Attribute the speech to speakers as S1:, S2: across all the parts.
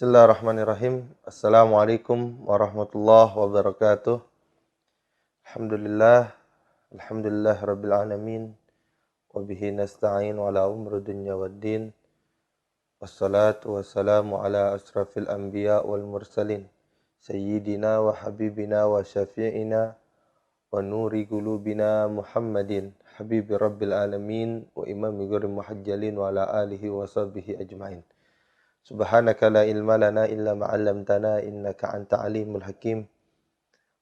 S1: Bismillahirrahmanirrahim. Assalamualaikum warahmatullahi wabarakatuh. Alhamdulillah, alhamdulillah rabbil alamin. Wa bihi nasta'in ala umri dunya waddin. Wassalatu wassalamu ala asrafil anbiya wal mursalin. Sayyidina wa habibina wa syafi'ina wa nuri qulubina Muhammadin. Habibi rabbil alamin wa imami ghairu muhajjalin wa ala alihi wa sahbihi ajma'in. Subhanaka la ilma lana illa ma 'allamtana innaka anta alimul hakim.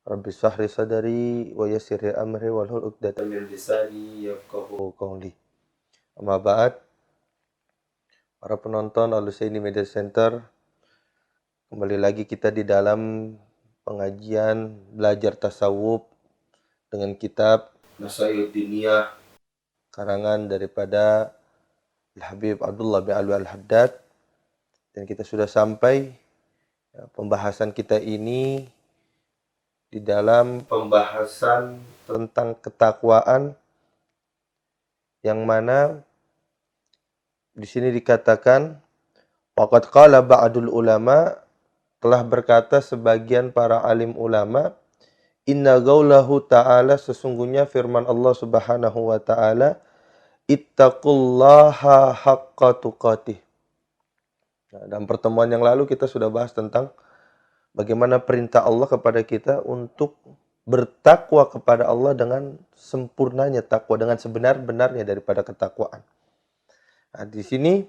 S1: Rabbi shrah li sadri wa yassir li amri wahlul 'uqdatam min lisani yafqahu qawli. Amma ba'd. Para penonton Al-Husaini Media Center, kembali lagi kita di dalam pengajian belajar tasawuf dengan kitab Nasaihud Diniyah karangan daripada Al-Habib Abdullah bin Alwi Al-Haddad. Dan kita sudah sampai pembahasan kita ini di dalam pembahasan tentang ketakwaan, yang mana di sini dikatakan waqad qala ba'dul ulama, telah berkata sebagian para alim ulama, inna qaulahu ta'ala, sesungguhnya firman Allah Subhanahu wa taala, ittaqullaha haqqa tuqatih. Nah, dalam pertemuan yang lalu kita sudah bahas tentang bagaimana perintah Allah kepada kita untuk bertakwa kepada Allah dengan sempurnanya takwa, dengan sebenar-benarnya daripada ketakwaan. Nah, di sini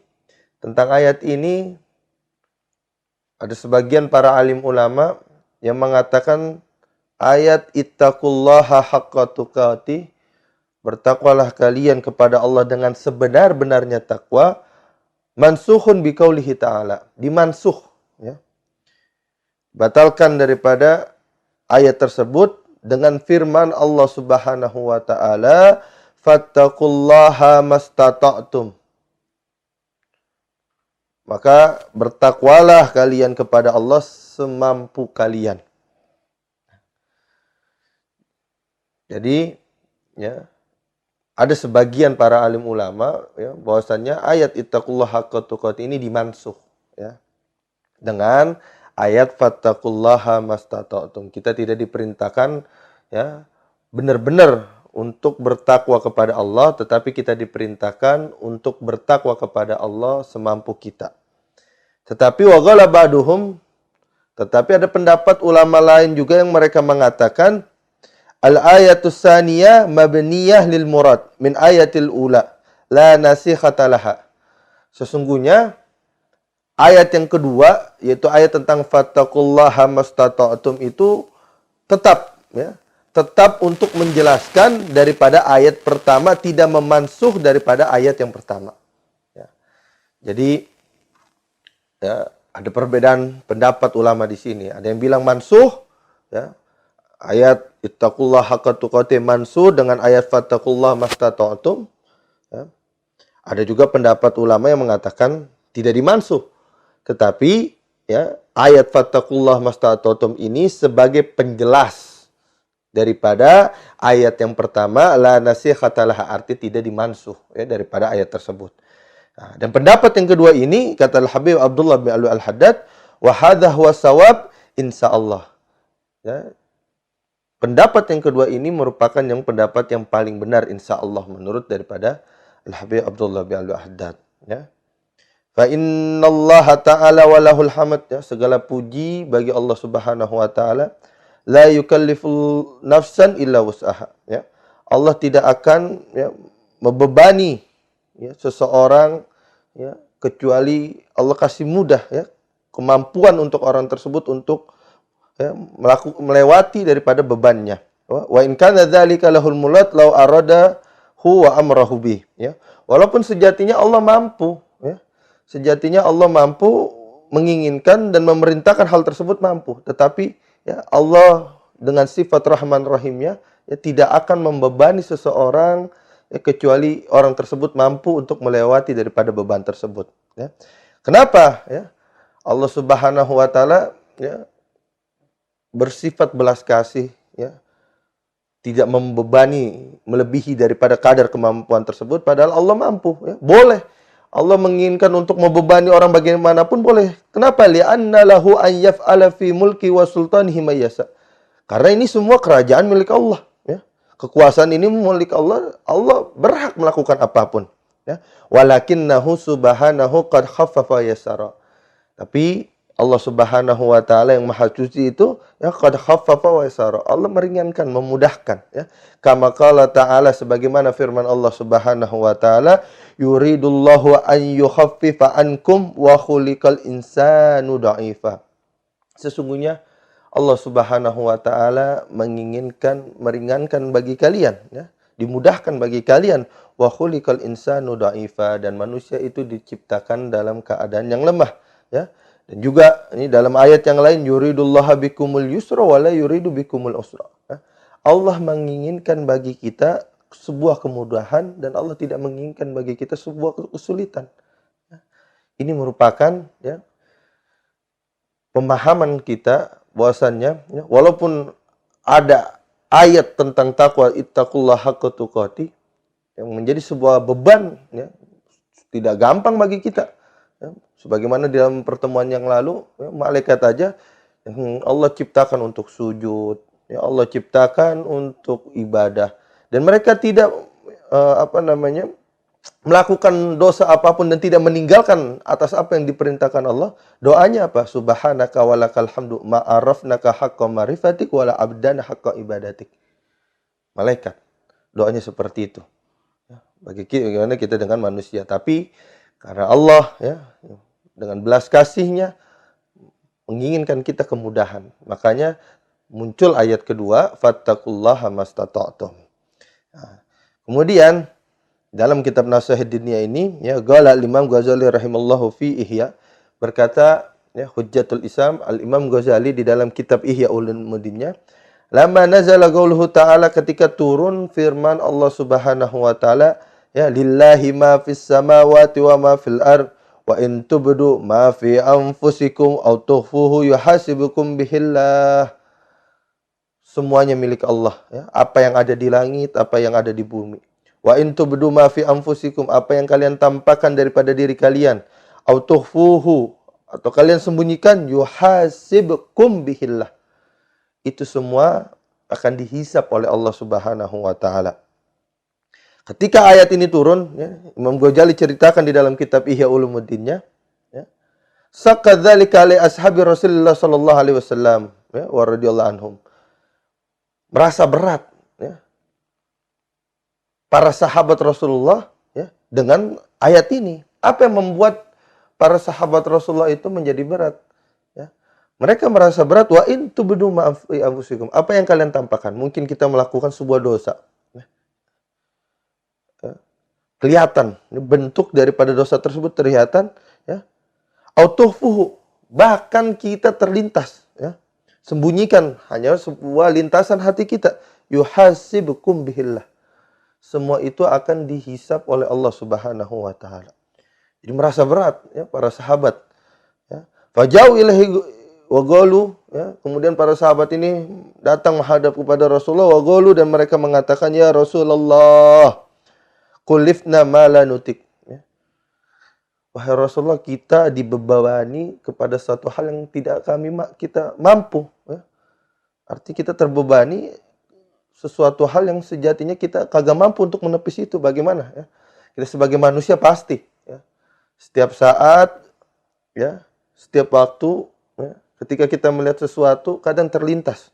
S1: tentang ayat ini ada sebagian para alim ulama yang mengatakan ayat ittaqullaha haqqa tuqatih, bertakwalah kalian kepada Allah dengan sebenar-benarnya takwa, mansuhun biqaulihi ta'ala, dimansuh, ya. Batalkan daripada ayat tersebut dengan firman Allah Subhanahu wa taala, fattaqullaha mastata'tum. Maka bertakwalah kalian kepada Allah semampu kalian. Jadi, ya, ada sebagian para alim ulama, ya, bahwasannya ayat ittaqullaha haqqa tuqatih ini dimansuh, ya, dengan ayat fattaqullaha mastata'tum. Kita tidak diperintahkan, ya, benar-benar untuk bertakwa kepada Allah, tetapi kita diperintahkan untuk bertakwa kepada Allah semampu kita. Tetapi wa qala ba'duhum, tetapi ada pendapat ulama lain juga yang mereka mengatakan al-ayatus saniyah mabniyah lil murad min ayatil ula la nasikhata laha. Sesungguhnya ayat yang kedua, yaitu ayat tentang fattaqullaha mastata'tum, itu tetap, ya, tetap untuk menjelaskan daripada ayat pertama, tidak memansuh daripada ayat yang pertama, ya. Jadi, ya, ada perbedaan pendapat ulama di sini. Ada yang bilang mansuh, ya, ayat ittaqullaha haqqa tuqatih mansuh dengan ayat fattaqullaha mastata'tum, ya. Ada juga pendapat ulama yang mengatakan tidak dimansuh, tetapi, ya, ayat fattaqullaha mastata'tum ini sebagai penjelas daripada ayat yang pertama, la nasikhata laha, arti tidak dimansuh, ya, daripada ayat tersebut. Nah, dan pendapat yang kedua ini, kata Al-Habib Abdullah bin Alwi Al-Haddad, wa hadha huwa shawab insyaallah. Ya, pendapat yang kedua ini merupakan yang pendapat yang paling benar insyaallah menurut daripada Al-Habib Abdullah bin Alwi Al-Haddad, ya. Fa innallaha ta'ala wa lahul hamd, ya, segala puji bagi Allah Subhanahu wa taala, la yukallifu nafsan illa wus'aha, ya. Allah tidak akan, ya, membebani, ya, seseorang, ya, kecuali Allah kasih mudah, ya, kemampuan untuk orang tersebut untuk, ya, melewati daripada bebannya. Wa in kana dzalika lahul mulad law arada huwa amrahu bih, ya. Walaupun sejatinya Allah mampu, ya. Sejatinya Allah mampu menginginkan dan memerintahkan hal tersebut, mampu, tetapi, ya, Allah dengan sifat Rahman Rahimnya, ya, tidak akan membebani seseorang, ya, kecuali orang tersebut mampu untuk melewati daripada beban tersebut, ya. Kenapa, ya? Allah Subhanahu wa taala, ya, bersifat belas kasih, ya, tidak membebani melebihi daripada kadar kemampuan tersebut, padahal Allah mampu, ya. Boleh Allah menginginkan untuk membebani orang bagaimanapun boleh. Kenapa? Li'anna lahu an yaf'ala fi mulki wa sultanihi ma yasha. Karena ini semua kerajaan milik Allah, ya. Kekuasaan ini milik Allah, Allah berhak melakukan apapun, ya. Walakinnahu subhanahu qad khaffafa yasara. Tapi Allah Subhanahu wa taala yang Maha Suci itu ya qad khaffafa wa yasara. Allah meringankan, memudahkan, ya. Kama qala ta'ala, sebagaimana firman Allah Subhanahu wa taala, yuridullahu an yukhaffifa ankum wa khuliqal insanu dha'ifa. Sesungguhnya Allah Subhanahu wa taala menginginkan meringankan bagi kalian, ya. Dimudahkan bagi kalian, wa khuliqal insanu dha'ifa, dan manusia itu diciptakan dalam keadaan yang lemah, ya. Dan juga ini dalam ayat yang lain, yuridullaha bikumul yusra wa la yuridu bikumul usra. Allah menginginkan bagi kita sebuah kemudahan dan Allah tidak menginginkan bagi kita sebuah kesulitan. Ini merupakan, ya, pemahaman kita bahwasannya, ya, walaupun ada ayat tentang takwa, ittaqullaha haqqa tuqatih, yang menjadi sebuah beban, ya, tidak gampang bagi kita. Ya, sebagaimana dalam pertemuan yang lalu, ya, malaikat aja yang Allah ciptakan untuk sujud, ya, Allah ciptakan untuk ibadah, dan mereka tidak melakukan dosa apapun dan tidak meninggalkan atas apa yang diperintahkan Allah. Doanya apa? Subhanaka walakal hamdu ma'arafnaka haqqa ma'rifatik wala abdana haqqa ibadatik. Malaikat doanya seperti itu, ya, bagaimana kita dengan manusia. Tapi karena Allah, ya, dengan belas kasihnya menginginkan kita kemudahan. Makanya muncul ayat kedua, fattaqullaha mastata'tum. Nah, kemudian dalam kitab Nasihat Dunia ini, ya, qala Imam Ghazali rahimallahu fi Ihya, berkata, ya, Hujjatul Islam Al-Imam Ghazali di dalam kitab Ihya Ulumuddinnya, lama nazala qauluhu ta'ala, ketika turun firman Allah Subhanahu wa taala, ya, lillahi ma fis samawati wa ma fil ard wa in tubdu ma fi anfusikum aw tukhfuhu yuhasibukum bihillah. Semuanya milik Allah, ya. Apa yang ada di langit, apa yang ada di bumi. Wa in tubdu ma fi anfusikum, apa yang kalian tampakkan daripada diri kalian, aw tukhfuhu, atau kalian sembunyikan, yuhasibukum bihillah. Itu semua akan dihisap oleh Allah Subhanahu wa taala. Ketika ayat ini turun, ya, Imam Ghazali ceritakan di dalam kitab Ihya Ulumuddinnya, ya, sakadzalika li ashabi Rasulullah sallallahu alaihi wasallam, ya, wa radhiyallahu anhum. Merasa berat, ya, para sahabat Rasulullah, ya, dengan ayat ini. Apa yang membuat para sahabat Rasulullah itu menjadi berat? Ya. Mereka merasa berat, wa in tubdu ma fi anfusikum. Apa yang kalian tampakkan? Mungkin kita melakukan sebuah dosa. Kelihatan, bentuk daripada dosa tersebut terlihat, ya. Autuhfuhu, bahkan kita terlintas, ya. Sembunyikan, hanya sebuah lintasan hati kita. Yuhasibukum bihillah. Semua itu akan dihisap oleh Allah Subhanahu wa taala. Jadi merasa berat, ya, para sahabat, ya. Fajau ilahi wa qalu, ya. Kemudian para sahabat ini datang menghadap kepada Rasulullah wa qalu, dan mereka mengatakan, ya Rasulullah, kulifna ma la nutik, ya. Wahai Rasulullah, kita dibebani kepada satu hal yang tidak kita mampu, ya. Arti kita terbebani sesuatu hal yang sejatinya kita kagak mampu untuk menepis itu. Bagaimana, ya? Kita sebagai manusia pasti, ya, setiap saat, ya, setiap waktu, ya, ketika kita melihat sesuatu, kadang terlintas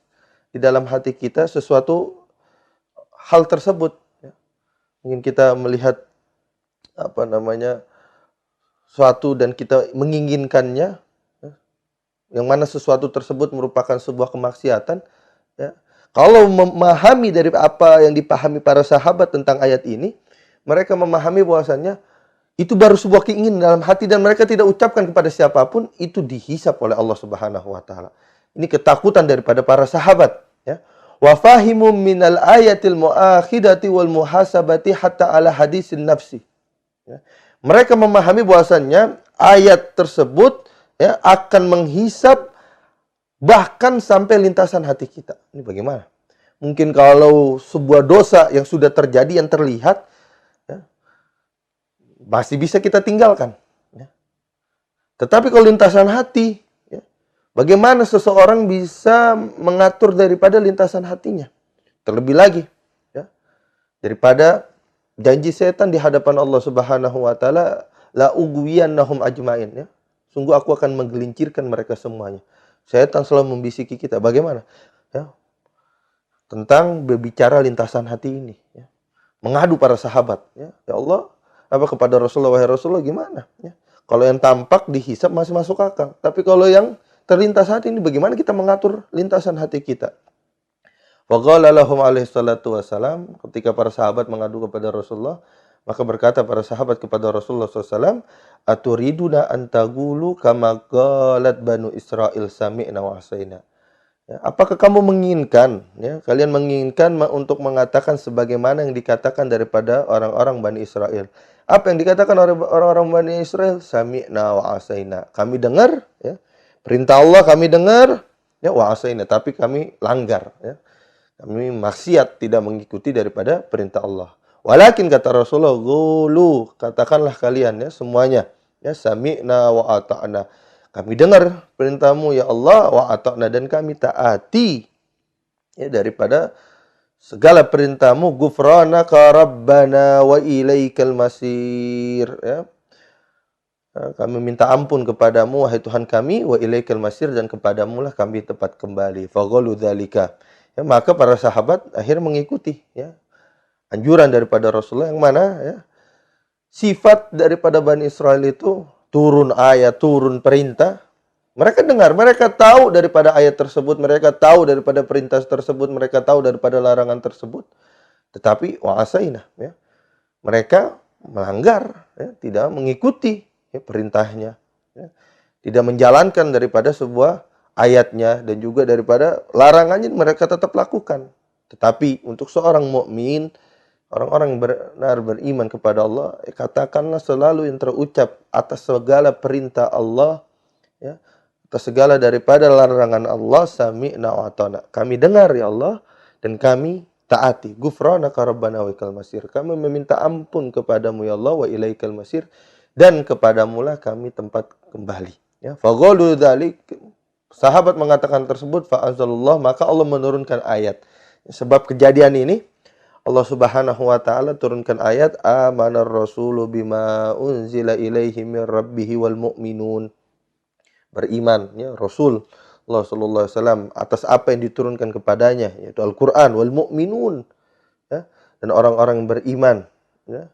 S1: di dalam hati kita sesuatu hal tersebut. Mungkin kita melihat suatu dan kita menginginkannya, ya, yang mana sesuatu tersebut merupakan sebuah kemaksiatan, ya. Kalau memahami dari apa yang dipahami para sahabat tentang ayat ini, mereka memahami bahwasannya itu baru sebuah keinginan dalam hati dan mereka tidak ucapkan kepada siapapun, itu dihisap oleh Allah Subhanahu wa taala. Ini ketakutan daripada para sahabat, ya. Wa fahimu minal ayatil muakhidati wal muhasabati hatta ala hadisin nafsi. Ya. Mereka memahami bahwasannya ayat tersebut, ya, akan menghisap bahkan sampai lintasan hati kita. Ini bagaimana? Mungkin kalau sebuah dosa yang sudah terjadi yang terlihat, ya, masih bisa kita tinggalkan. Ya. Tetapi kalau lintasan hati, ya, bagaimana seseorang bisa mengatur daripada lintasan hatinya? Terlebih lagi, ya, daripada janji setan di hadapan Allah Subhanahu wa taala, la ugwiyannahum ajmain, ya. Sungguh aku akan menggelincirkan mereka semuanya. Setan selalu membisiki kita, bagaimana? Ya, tentang berbicara lintasan hati ini, ya. Mengadu para sahabat, ya. Ya Allah, apa kepada Rasulullah, wahai Rasulullah, gimana? Ya. Kalau yang tampak dihisap masih masuk akal, tapi kalau yang terlintas hati ini, bagaimana kita mengatur lintasan hati kita? Wa qala lahum alaihi salatu wassalam, ketika para sahabat mengadu kepada Rasulullah, maka berkata para sahabat kepada Rasulullah SAW, aturiduna antagulu kama qalat banu Israel sami'na wa asaina. Ya, apakah kamu menginginkan, ya, kalian menginginkan untuk mengatakan sebagaimana yang dikatakan daripada orang-orang Bani Israel? Apa yang dikatakan oleh orang-orang Bani Israel? Sami'na wa asaina. Kami dengar, ya, perintah Allah kami dengar, ya, wa asaina, tapi kami langgar, ya. Kami maksiat, tidak mengikuti daripada perintah Allah. Walakin kata Rasulullah, gulu, katakanlah kalian, ya, semuanya, ya, sami'na wa ata'na. Kami dengar perintahmu ya Allah, wa ata'na, dan kami taati, ya, daripada segala perintahmu. Ghufranaka rabbana wa ilaikal masir, ya. Kami minta ampun kepadamu wahai Tuhan kami, wa ilaikal masir, dan kepadamu lah kami tempat kembali. Faqalu dzalika. Ya, maka para sahabat akhirnya mengikuti, ya, anjuran daripada Rasulullah, yang mana, ya, sifat daripada Bani Israel itu turun ayat, turun perintah. Mereka dengar, mereka tahu daripada ayat tersebut, mereka tahu daripada perintah tersebut, mereka tahu daripada larangan tersebut. Tetapi wa'asaina, ya, mereka melanggar, ya, tidak mengikuti, ya, perintahnya, ya, tidak menjalankan daripada sebuah ayatnya, dan juga daripada larangannya mereka tetap lakukan. Tetapi untuk seorang mukmin, orang-orang yang benar beriman kepada Allah, katakanlah selalu yang terucap atas segala perintah Allah, ya, atas segala daripada larangan Allah, sami'na wa ata'na. Kami dengar ya Allah, dan kami taati. Ghufranaka rabbana wa ilaikal masir. Kami meminta ampun kepadamu ya Allah, wa ilaikal masir, dan kepadamu lah kami tempat kembali. Ya, faqalu dzalik. Sahabat mengatakan tersebut, fa'anzalallah, maka Allah menurunkan ayat. Sebab kejadian ini, Allah Subhanahu wa taala turunkan ayat, amanar rasulu bima unzila ilaihi mir rabbihi wal mu'minun. Beriman, ya, Rasul Allah sallallahu alaihi wasallam atas apa yang diturunkan kepadanya, yaitu Al-Qur'an, wal mu'minun, ya, dan orang-orang yang beriman, ya.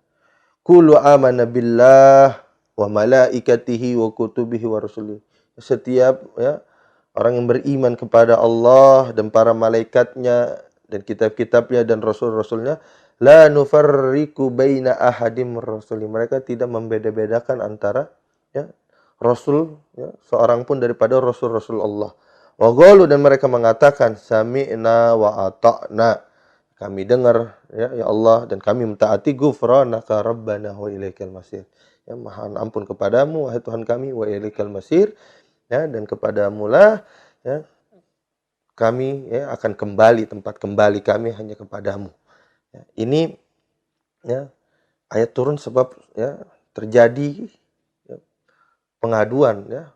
S1: Kullu amana billah wa malaikatihi wa kutubihi wa rusulihi. Setiap, ya, orang yang beriman kepada Allah dan para malaikatnya dan kitab-kitabnya dan rasul-rasulnya, la nufarriqu baina ahadim rasuli. Mereka tidak membeda-bedakan antara, ya, rasul, ya, seorang pun daripada rasul-rasul Allah. Wa qalu, dan mereka mengatakan sami'na wa ata'na. Kami dengar, ya, ya Allah, dan kami mentaati. Ghufranaka rabbana wa ilaikal masir. Ya, mohon ampun kepadamu wahai Tuhan kami, wa ilaikal masir, ya, dan kepadamu lah, ya, kami, ya, akan kembali, tempat kembali kami hanya kepadamu. Ya, ini, ya, ayat turun sebab, ya, terjadi, ya, pengaduan, ya,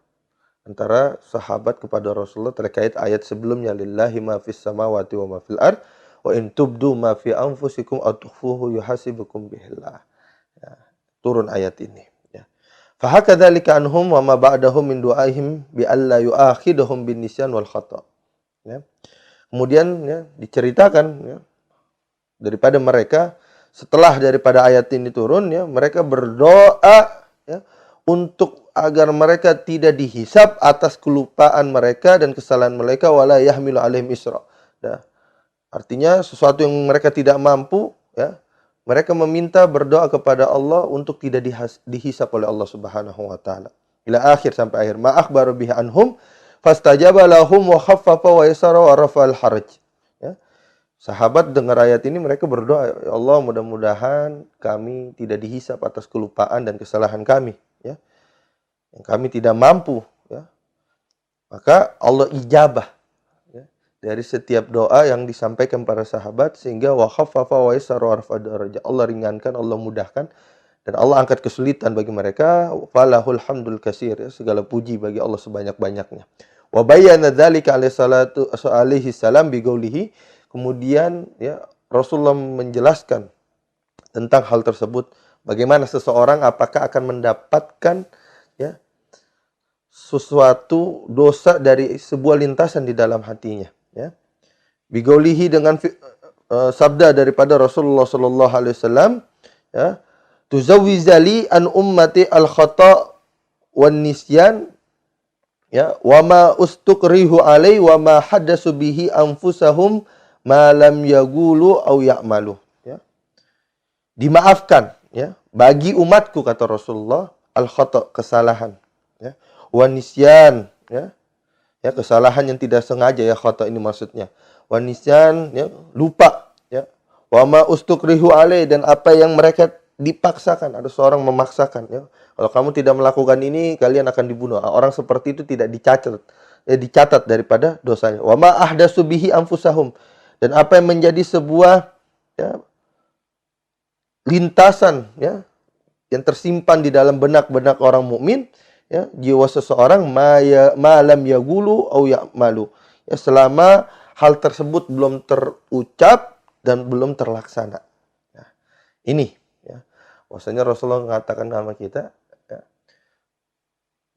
S1: antara sahabat kepada Rasulullah terkait ayat sebelumnya, lillahi ma fis samawati wa ma fil ard wa in tubdu ma fi anfusikum aw tukhfuhu yuhasibukum bihillah. Ya, turun ayat ini, ya. Fa hakadzalika anhum wa ma ba'dahum min du'aihim bi alla yu'akhidhum bin nisyan wal khata'. Ya. Kemudian, ya, diceritakan, ya, daripada mereka setelah daripada ayat ini turun, ya, mereka berdoa, ya, untuk agar mereka tidak dihisap atas kelupaan mereka dan kesalahan mereka, wala yahmilu alaihim isra. Ya. Artinya sesuatu yang mereka tidak mampu, ya, mereka meminta berdoa kepada Allah untuk tidak dihisap oleh Allah Subhanahu wa taala. Ila akhir, sampai akhir. Ma akhbaru bihi anhum fastajaba lahum wa khaffafa wa yasara wa rafa'al haraj. Ya. Sahabat dengar ayat ini, mereka berdoa, ya Allah, mudah-mudahan kami tidak dihisap atas kelupaan dan kesalahan kami, ya, yang kami tidak mampu, ya. Maka Allah ijabah, ya, dari setiap doa yang disampaikan para sahabat, sehingga wa khaffafa wa yasara wa rafa'al haraj. Allah ringankan, Allah mudahkan, Dan Allah angkat kesulitan bagi mereka. Falahul hamdul katsir, ya, segala puji bagi Allah sebanyak-banyaknya. Wa bayyana dzalika alaihi salam biqaulihi. Kemudian ya Rasulullah menjelaskan tentang hal tersebut, bagaimana seseorang apakah akan mendapatkan ya sesuatu dosa dari sebuah lintasan di dalam hatinya, ya. Bigaulihi dengan sabda daripada Rasulullah sallallahu alaihi wasallam, ya, tuzawwizali an ummati al khata wan nisyan, ya, wa ma ustukrihu alai wa ma haddasu bihi anfusahum ma lam yagulu au ya'malu, ya. Dimaafkan, ya, bagi umatku, kata Rasulullah, al khata, kesalahan, ya, wan nisyan, ya, ya, kesalahan yang tidak sengaja, ya, khata ini maksudnya. Wan nisyan, ya, lupa, ya. Wa ma ustukrihu alai, dan apa yang mereka dipaksakan, ada seorang memaksakan, ya. Kalau kamu tidak melakukan ini, kalian akan dibunuh. Orang seperti itu tidak dicatat daripada dosanya. Wa ma ahdatsu bihi anfusahum, dan apa yang menjadi sebuah, ya, lintasan, ya, yang tersimpan di dalam benak-benak orang mukmin, ya, jiwa seseorang malam yagulu au ya'malu, ya, selama hal tersebut belum terucap dan belum terlaksana. Nah, ini, ya, bahwasanya Rasulullah mengatakan sama kita, ya,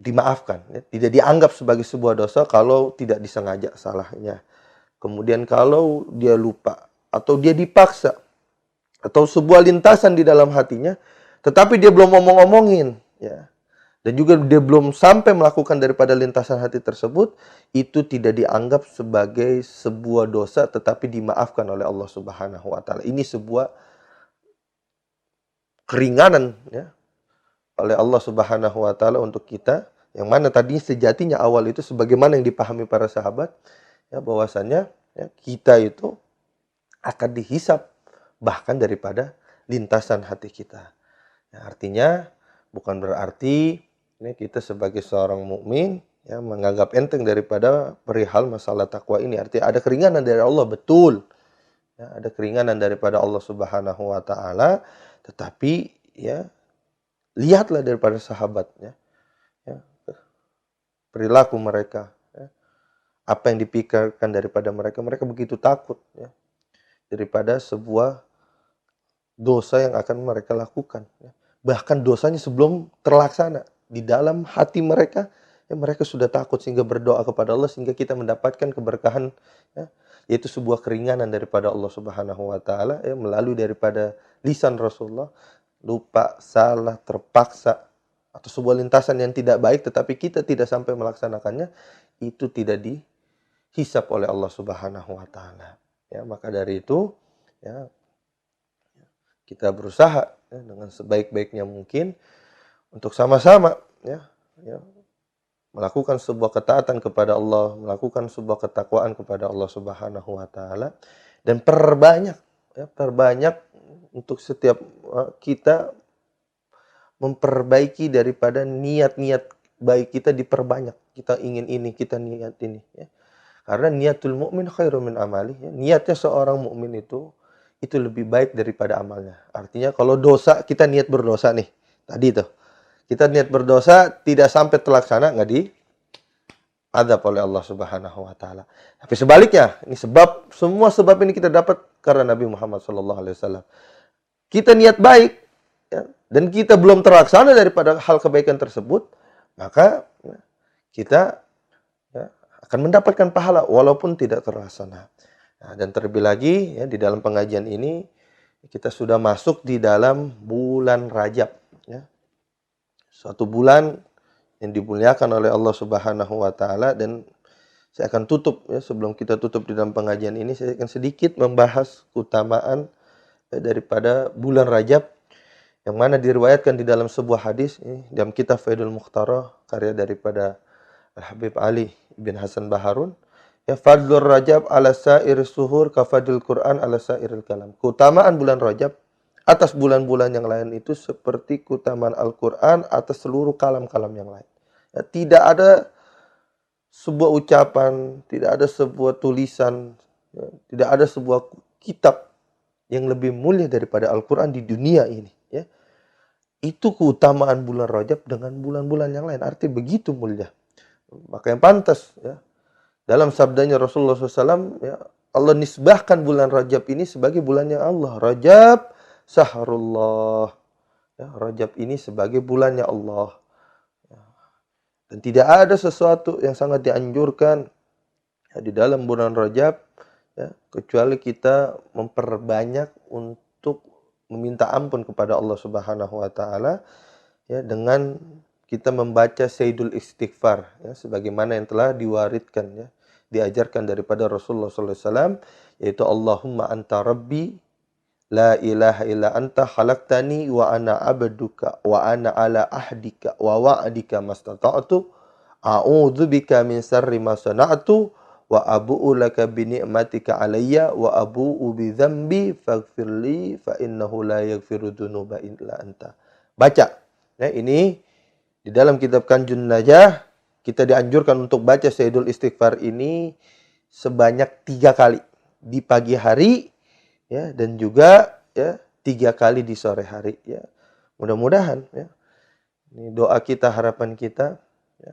S1: dimaafkan, ya, tidak dianggap sebagai sebuah dosa kalau tidak disengaja salahnya. Kemudian kalau dia lupa atau dia dipaksa atau sebuah lintasan di dalam hatinya, tetapi dia belum ngomong-ngomongin, ya, dan juga dia belum sampai melakukan daripada lintasan hati tersebut, itu tidak dianggap sebagai sebuah dosa, tetapi dimaafkan oleh Allah Subhanahu wa taala. Ini sebuah keringanan, ya, oleh Allah Subhanahu wa taala untuk kita, yang mana tadi sejatinya awal itu sebagaimana yang dipahami para sahabat, ya, bahwasannya, ya, kita itu akan dihisap bahkan daripada lintasan hati kita. Ya, artinya bukan berarti, ya, kita sebagai seorang mukmin, ya, menganggap enteng daripada perihal masalah takwa ini. Artinya ada keringanan dari Allah, betul. Ya, ada keringanan daripada Allah Subhanahu wa taala, tetapi, ya, lihatlah daripada sahabat, ya, ya, perilaku mereka, ya, apa yang dipikirkan daripada mereka. Mereka begitu takut, ya, daripada sebuah dosa yang akan mereka lakukan, ya. Bahkan dosanya sebelum terlaksana di dalam hati mereka, ya, mereka sudah takut sehingga berdoa kepada Allah sehingga kita mendapatkan keberkahan, ya, yaitu sebuah keringanan daripada Allah Subhanahu wa taala, ya, melalui daripada lisan Rasulullah. Lupa, salah, terpaksa, atau sebuah lintasan yang tidak baik tetapi kita tidak sampai melaksanakannya, itu tidak dihisap oleh Allah Subhanahu wa taala. Ya, maka dari itu, ya, kita berusaha, ya, dengan sebaik-baiknya mungkin untuk sama-sama, ya, ya, melakukan sebuah ketaatan kepada Allah, melakukan sebuah ketakwaan kepada Allah Subhanahu wa taala, dan perbanyak, ya, perbanyak untuk setiap kita memperbaiki daripada niat-niat baik kita, diperbanyak. Kita ingin ini, kita niat ini, ya. Karena niatul mukmin khairun min amali, ya. Niatnya seorang mukmin itu lebih baik daripada amalnya. Artinya kalau dosa, kita niat berdosa nih. Tadi tuh. Kita niat berdosa tidak sampai terlaksana, nggak diadab oleh Allah Subhanahu wa taala. Tapi sebaliknya, ini semua sebab ini kita dapat karena Nabi Muhammad SAW. Kita niat baik, ya, dan kita belum terlaksana daripada hal kebaikan tersebut, maka, ya, kita, ya, akan mendapatkan pahala walaupun tidak terlaksana. Nah, dan terlebih lagi, ya, di dalam pengajian ini kita sudah masuk di dalam bulan Rajab, ya. Suatu bulan yang dimuliakan oleh Allah Subhanahu wa taala, dan saya akan tutup, ya, sebelum kita tutup di dalam pengajian ini, saya akan sedikit membahas keutamaan, ya, daripada bulan Rajab, yang mana diriwayatkan di dalam sebuah hadis, ya, dalam kitab Faidul Mukhtarah karya daripada Al-Habib Ali bin Hasan Baharun. Ya, fadlur Rajab ala sa'ir suhur kafadil Quran ala sa'iril kalam. Keutamaan bulan Rajab atas bulan-bulan yang lain itu seperti keutamaan Al-Quran atas seluruh kalam-kalam yang lain. Ya, tidak ada sebuah ucapan, tidak ada sebuah tulisan, ya, tidak ada sebuah kitab yang lebih mulia daripada Al-Quran di dunia ini, ya. Itu keutamaan bulan Rajab dengan bulan-bulan yang lain. Arti begitu mulia. Maka yang pantas ya. Dalam sabdanya Rasulullah SAW, ya, Allah nisbahkan bulan Rajab ini sebagai bulannya Allah. Rajab sahrullah. Ya, Rajab ini sebagai bulannya Allah. Dan tidak ada sesuatu yang sangat dianjurkan ya, di dalam bulan Rajab ya, kecuali kita memperbanyak untuk meminta ampun kepada Allah Subhanahu wa taala ya, dengan kita membaca Sayyidul Istighfar ya, sebagaimana yang telah diwaritkan ya, diajarkan daripada Rasulullah SAW, yaitu Allahumma anta rabbi la ilaha illa anta khalaqtani wa ana abduka wa ana ala ahdika wa wa'dika mastata'tu a'udzubika min syarri ma sana'tu wa abu'u laka bi ni'matika alayya wa abu'u bi dzambi faghfirli fa innahu la yaghfiru dzunuba illa anta. Baca. Ya, ini di dalam kitab Kanjun Najah kita dianjurkan untuk baca Sayyidul Istighfar ini sebanyak 3 kali di pagi hari ya, dan juga ya 3 kali di sore hari ya. Mudah-mudahan ya. Ini doa kita, harapan kita ya.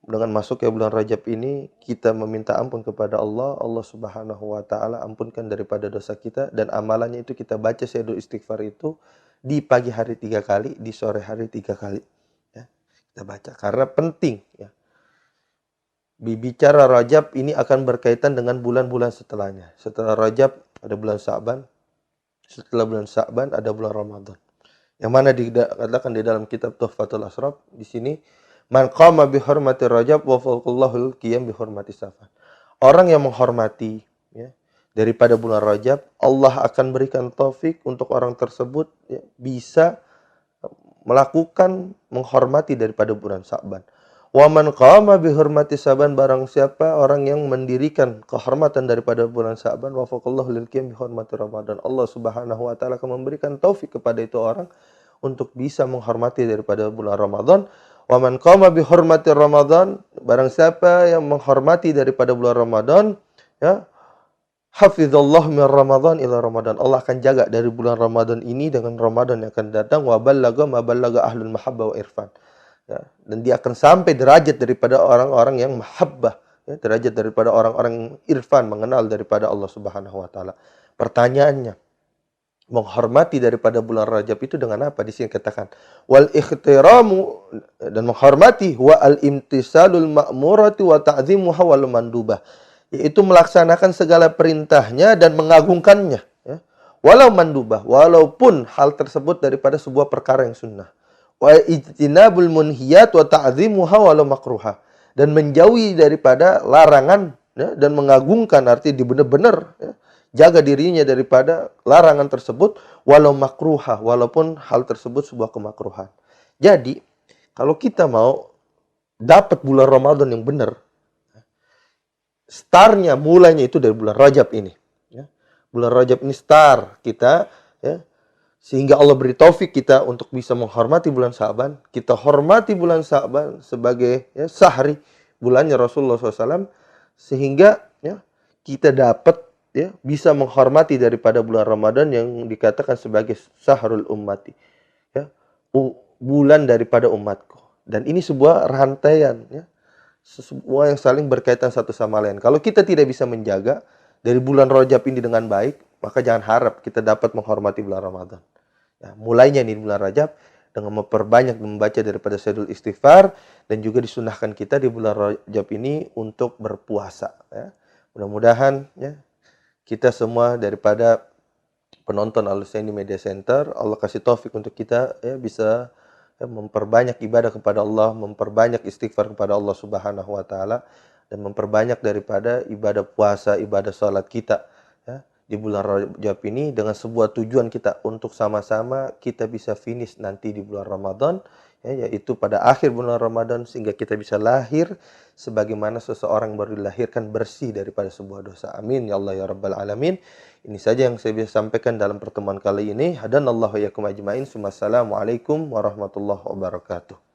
S1: Dengan masuknya bulan Rajab ini kita meminta ampun kepada Allah, Allah Subhanahu wa taala ampunkan daripada dosa kita, dan amalannya itu kita baca Sayyidul Istighfar itu di pagi hari 3 kali, di sore hari 3 kali ya. Kita baca karena penting ya. Bicara Rajab ini akan berkaitan dengan bulan-bulan setelahnya. Setelah Rajab ada bulan Sa'ban. Setelah bulan Sa'ban ada bulan Ramadan. Yang mana dikatakan di dalam kitab Tuhfatul Asraf di sini, man qama bi hurmati Rajab wa fawqallahul qiyam bi hurmati Sa'ban. Orang yang menghormati ya, daripada bulan Rajab, Allah akan berikan taufik untuk orang tersebut ya, bisa melakukan menghormati daripada bulan Sa'ban. Wa man qama bi hurmati Sa'ban, barang siapa orang yang mendirikan kehormatan daripada bulan Sa'ban, wa faqallahu lil qiyam bi hurmati Ramadan. Allah Subhanahu wa taala akan memberikan taufik kepada itu orang untuk bisa menghormati daripada bulan Ramadan. Wa man qama bi hurmati Ramadan, barang siapa yang menghormati daripada bulan Ramadan, ya, hafizallahu min Ramadan ila Ramadan. Allah akan jaga dari bulan Ramadan ini dengan Ramadan yang akan datang. Wa ballaga ma ballaga ahlul mahabbah wa irfan. Ya, dan dia akan sampai derajat daripada orang-orang yang mahabbah, ya, derajat daripada orang-orang irfan, mengenal daripada Allah Subhanahu wa taala. Pertanyaannya, menghormati daripada bulan Rajab itu dengan apa? Di sini katakan wal ikhtiramu, dan menghormati wa al imtisalul ma'murati wa ta'zimuha wal mandubah, yaitu melaksanakan segala perintahnya dan mengagungkannya ya. Walau mandubah, walaupun hal tersebut daripada sebuah perkara yang sunnah. Wa ijtinabul munhiyat wa ta'zimuha walau makruha, dan menjauhi daripada larangan ya, dan mengagungkan, arti benar-benar ya, jaga dirinya daripada larangan tersebut walau makruha, walaupun hal tersebut sebuah kemakruhan. Jadi kalau kita mau dapat bulan Ramadan yang benar, startnya mulainya itu dari bulan Rajab ini ya. Bulan Rajab ini start kita ya, sehingga Allah beri taufik kita untuk bisa menghormati bulan Sa'ban. Kita hormati bulan Sa'ban sebagai ya, sahri, bulannya Rasulullah SAW, sehingga ya, kita dapat ya, bisa menghormati daripada bulan Ramadan yang dikatakan sebagai sahrul ummati ya, bulan daripada umatku. Dan ini sebuah rantaian ya, semua yang saling berkaitan satu sama lain. Kalau kita tidak bisa menjaga dari bulan Rajab ini dengan baik, maka jangan harap kita dapat menghormati bulan Ramadan. Ya, mulainya di bulan Rajab dengan memperbanyak membaca daripada Sayyidul Istighfar, dan juga disunahkan kita di bulan Rajab ini untuk berpuasa. Ya. Mudah-mudahan ya, kita semua daripada penonton Al-Husaini Media Center, Allah kasih taufik untuk kita ya, bisa ya, memperbanyak ibadah kepada Allah, memperbanyak istighfar kepada Allah Subhanahu wa taala, dan memperbanyak daripada ibadah puasa, ibadah salat kita ya, di bulan Rajab ini, dengan sebuah tujuan kita untuk sama-sama kita bisa finish nanti di bulan Ramadan ya, yaitu pada akhir bulan Ramadan, sehingga kita bisa lahir sebagaimana seseorang baru dilahirkan bersih daripada sebuah dosa. Amin ya Allah ya Rabbal Alamin. Ini saja yang saya bisa sampaikan dalam pertemuan kali ini. Hadanallahu wa iyyakum ajmain. Assalamualaikum warahmatullahi wabarakatuh.